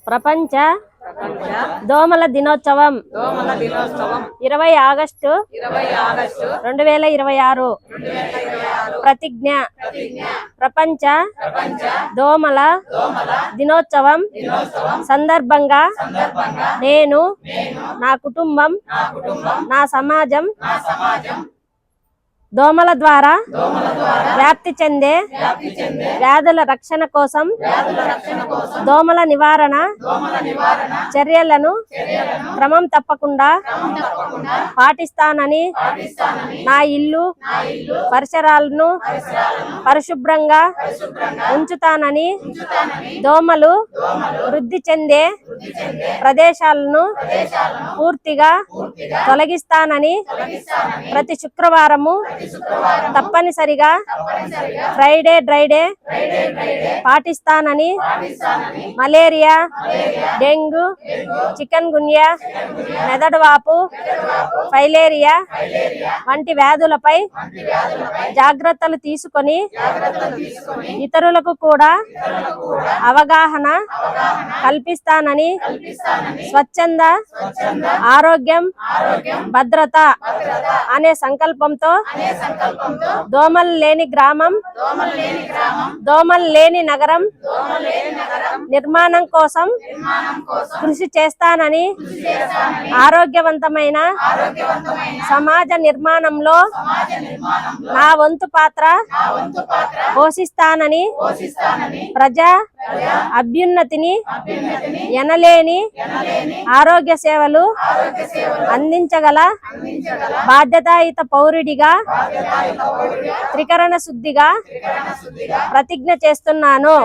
ప్రపంచ దోమల దినోత్సవం 20 ఆగస్టు 2026 ప్రతిజ్ఞ ప్రపంచ దోమల దినోత్సవం సందర్భంగా నేను నా కుటుంబం నా సమాజం దోమల ద్వారా వ్యాప్తి చెందే వ్యాధుల రక్షణ కోసం దోమల నివారణ చర్యలను క్రమం తప్పకుండా పాటిస్తానని నా ఇల్లు పరిసరాలను పరిశుభ్రంగా ఉంచుతానని దోమలు వృద్ధి చెందే ప్రదేశాలను పూర్తిగా తొలగిస్తానని ప్రతి శుక్రవారము తప్పనిసరిగా ఫ్రైడే డ్రైడే పాటిస్తానని మలేరియా డెంగ్యూ చికెన్ గున్యా మెదడువాపు ఫైలేరియా వంటి వ్యాధులపై జాగ్రత్తలు తీసుకొని ఇతరులకు కూడా అవగాహన కల్పిస్తానని స్వచ్ఛంద ఆరోగ్యం భద్రత అనే సంకల్పంతో దోమలు లేని గ్రామం దోమలు లేని నగరం నిర్మాణం కోసం కృషి చేస్తానని ఆరోగ్యవంతమైన సమాజ నిర్మాణంలో నా వంతు పాత్ర పోషిస్తానని ప్రజా అభ్యున్నతిని ఎనలేని ఆరోగ్య సేవలు అందించగల బాధ్యతాయుత పౌరుడిగా త్రికరణ శుద్ధిగా ప్రతిజ్ఞ చేస్తున్నాను.